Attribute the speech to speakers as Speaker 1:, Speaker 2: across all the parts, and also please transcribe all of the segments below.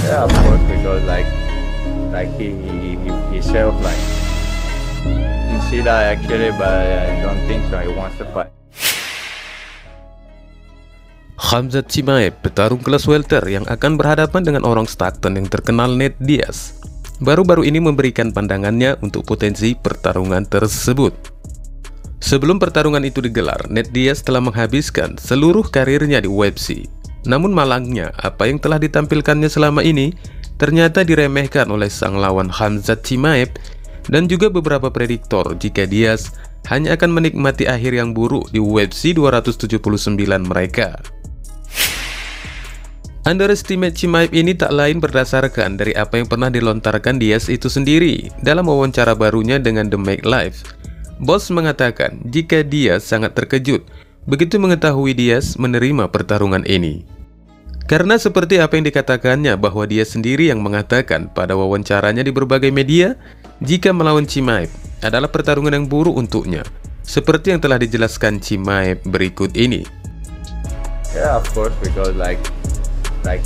Speaker 1: Yeah, of course, because like he self like didn't see that actually, but I don't think so. He wants to fight.
Speaker 2: Khamzat Chimaev, petarung kelas welter yang akan berhadapan dengan orang Stockton yang terkenal Nate Diaz, baru-baru ini memberikan pandangannya untuk potensi pertarungan tersebut. Sebelum pertarungan itu digelar, Nate Diaz telah menghabiskan seluruh karirnya di UFC. Namun malangnya, apa yang telah ditampilkannya selama ini ternyata diremehkan oleh sang lawan Khamzat Chimaev dan juga beberapa prediktor jika Diaz hanya akan menikmati akhir yang buruk di UFC 279 mereka. Underestimate Chimaev ini tak lain berdasarkan dari apa yang pernah dilontarkan Diaz itu sendiri dalam wawancara barunya dengan The Make Life. Bos mengatakan jika Diaz sangat terkejut begitu mengetahui Diaz menerima pertarungan ini. Karena seperti apa yang dikatakannya bahwa dia sendiri yang mengatakan pada wawancaranya di berbagai media jika melawan Chimaev adalah pertarungan yang buruk untuknya, seperti yang telah dijelaskan Chimaev berikut ini.
Speaker 1: Yeah, of course, because like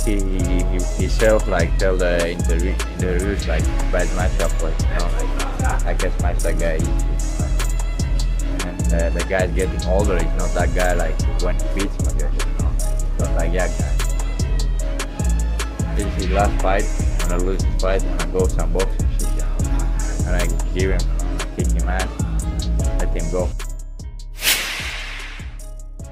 Speaker 1: he self like tell the interviews like bad matchup was, you know, like I can smash that guy easy. And the guy's getting older. He's not that guy like when he beats him, I guess, you know. He's not that young guy. This is his last fight. I'm gonna lose this fight. I'm gonna go some boxing shit, you know. And I give him, kick him ass, let him go.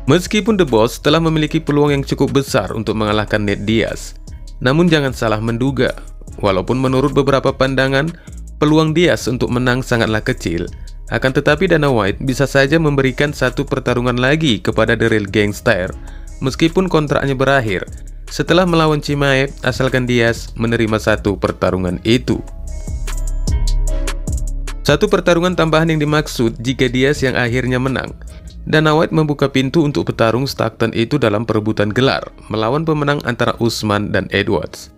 Speaker 2: Meskipun The Boss telah memiliki peluang yang cukup besar untuk mengalahkan Nate Diaz, namun jangan salah menduga, walaupun menurut beberapa pandangan, peluang Diaz untuk menang sangatlah kecil, akan tetapi Dana White bisa saja memberikan satu pertarungan lagi kepada The Real Gangster, meskipun kontraknya berakhir, setelah melawan Chimaev asalkan Diaz menerima satu pertarungan itu. Satu pertarungan tambahan yang dimaksud jika Diaz yang akhirnya menang. Dana White membuka pintu untuk petarung Stockton itu dalam perebutan gelar melawan pemenang antara Usman dan Edwards.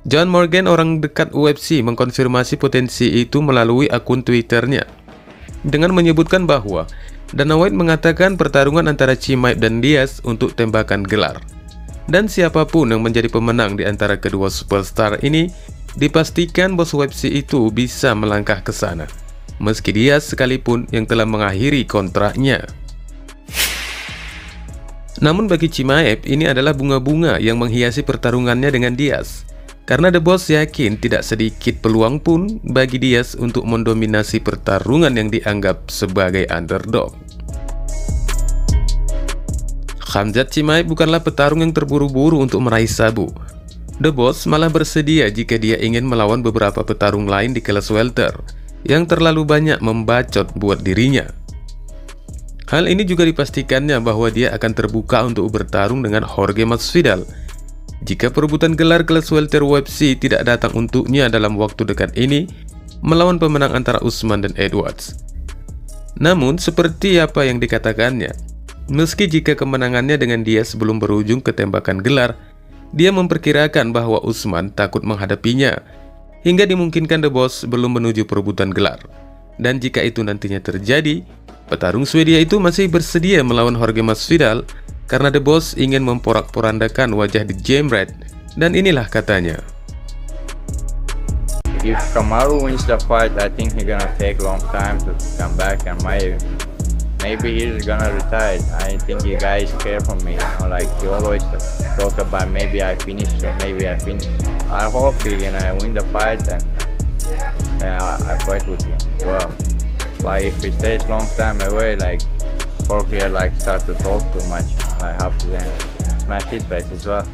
Speaker 2: John Morgan, orang dekat UFC, mengkonfirmasi potensi itu melalui akun Twitternya dengan menyebutkan bahwa Dana White mengatakan pertarungan antara Chimaev dan Diaz untuk tembakan gelar. Dan siapapun yang menjadi pemenang di antara kedua superstar ini dipastikan bos UFC itu bisa melangkah ke sana. Meski Diaz sekalipun yang telah mengakhiri kontraknya. Namun bagi Chimaev ini adalah bunga-bunga yang menghiasi pertarungannya dengan Diaz. Karena The Boss yakin tidak sedikit peluang pun bagi Diaz untuk mendominasi pertarungan yang dianggap sebagai underdog. Khamzat Chimaev bukanlah petarung yang terburu-buru untuk meraih sabu. The Boss malah bersedia jika dia ingin melawan beberapa petarung lain di kelas welter yang terlalu banyak membacot buat dirinya. Hal ini juga dipastikannya bahwa dia akan terbuka untuk bertarung dengan Jorge Masvidal jika perebutan gelar kelas welter UFC tidak datang untuknya dalam waktu dekat ini melawan pemenang antara Usman dan Edwards. Namun seperti apa yang dikatakannya, meski jika kemenangannya dengan dia sebelum berujung ke tembakan gelar, dia memperkirakan bahwa Usman takut menghadapinya hingga dimungkinkan The Boss belum menuju perebutan gelar. Dan jika itu nantinya terjadi, petarung Swedia itu masih bersedia melawan Jorge Masvidal karena The Boss ingin memporak-porandakan wajah The Jamrat. Dan inilah katanya.
Speaker 1: If Kamaru wins the fight, I think he's gonna take a long time to come back, and maybe he's gonna retire. I think you guys care for me, you know, like you always talk about maybe I finish or maybe I finish. I hope he's gonna win the fight and I fight with him. Well, like if he stays long time away, like Jorge like start to talk too much, I have to then smash his face as well.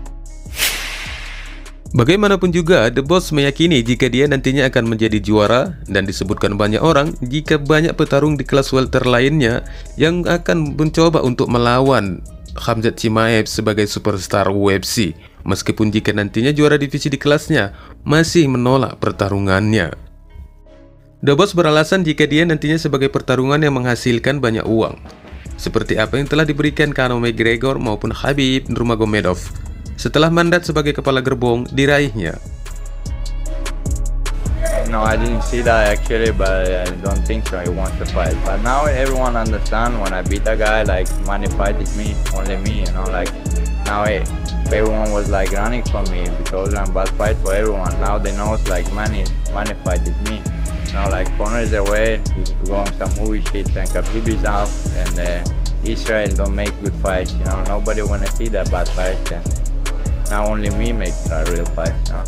Speaker 2: Bagaimanapun juga, The Boss meyakini jika dia nantinya akan menjadi juara dan disebutkan banyak orang jika banyak petarung di kelas welter lainnya yang akan mencoba untuk melawan Khamzat Chimaev sebagai superstar UFC, meskipun jika nantinya juara divisi di kelasnya masih menolak pertarungannya. The Boss beralasan jika dia nantinya sebagai pertarungan yang menghasilkan banyak uang, seperti apa yang telah diberikan Conor McGregor maupun Khabib Nurmagomedov setelah mandat sebagai kepala gerbong diraihnya.
Speaker 1: No, I didn't see that actually, but I don't think so. He wants to fight. But now everyone understand when I beat a guy, like money fight is me, only me, you know, like now hey, everyone was like running from me because I'm bad fight for everyone. Now they know it's like money fight is me. Now like Conor is away, he's going some movie shit, and Khabib is out, and Israel don't make good fights. You know, nobody wanna see that bad fight. And now only me make a real fight. You know?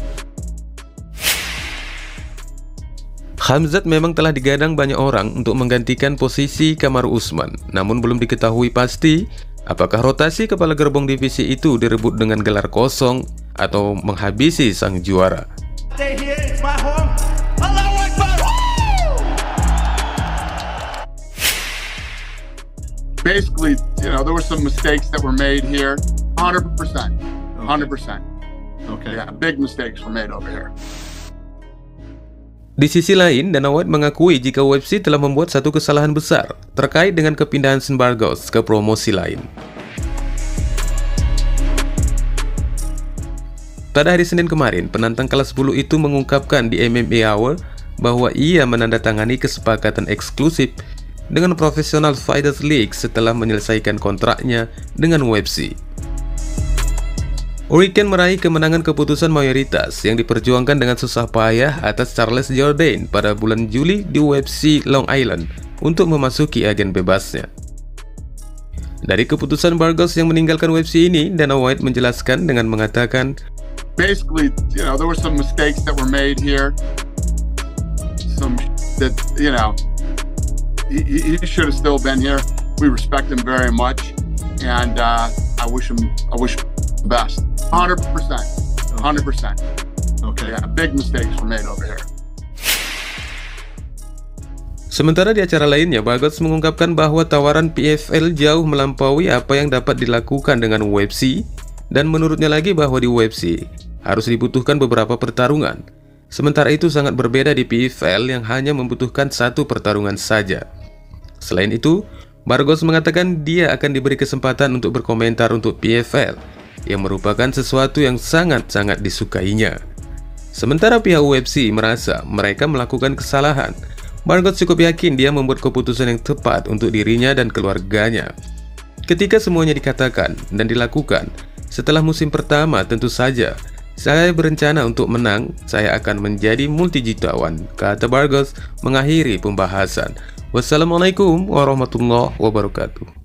Speaker 2: Khamzat memang telah digadang banyak orang untuk menggantikan posisi Kamaru Usman, namun belum diketahui pasti apakah rotasi kepala gerbong divisi itu direbut dengan gelar kosong atau menghabisi sang juara.
Speaker 3: Basically, you know, there were some mistakes that were made here. 100%. 100%. Okay. Yeah, big mistakes were made over here.
Speaker 2: Di sisi lain, Dana White mengakui jika UFC telah membuat satu kesalahan besar terkait dengan kepindahan Sean Burgos ke promosi lain. Pada hari Senin kemarin, penantang kelas 10 itu mengungkapkan di MMA Hour bahwa ia menandatangani kesepakatan eksklusif dengan Professional Fighters League setelah menyelesaikan kontraknya dengan UFC. Hurricane meraih kemenangan keputusan mayoritas yang diperjuangkan dengan susah payah atas Charles Jourdain pada bulan Juli di UFC Long Island untuk memasuki agen bebasnya. Dari keputusan Burgos yang meninggalkan UFC ini, Dana White menjelaskan dengan mengatakan,
Speaker 3: basically, you know, there were some mistakes that were made here. Some that, you know, he should have still been here. We respect him very much, and I wish him the best. 100%. 100%. Okay. Yeah, big mistakes were made over here.
Speaker 2: Sementara di acara lainnya, Burgos mengungkapkan bahwa tawaran PFL jauh melampaui apa yang dapat dilakukan dengan UFC, dan menurutnya lagi bahwa di UFC harus dibutuhkan beberapa pertarungan. Sementara itu sangat berbeda di PFL yang hanya membutuhkan satu pertarungan saja. Selain itu, Burgos mengatakan dia akan diberi kesempatan untuk berkomentar untuk PFL, yang merupakan sesuatu yang sangat-sangat disukainya. Sementara pihak UFC merasa mereka melakukan kesalahan, Burgos cukup yakin dia membuat keputusan yang tepat untuk dirinya dan keluarganya. Ketika semuanya dikatakan dan dilakukan, setelah musim pertama tentu saja saya berencana untuk menang, saya akan menjadi multijutawan, kata Burgos mengakhiri pembahasan. Wassalamualaikum warahmatullahi wabarakatuh.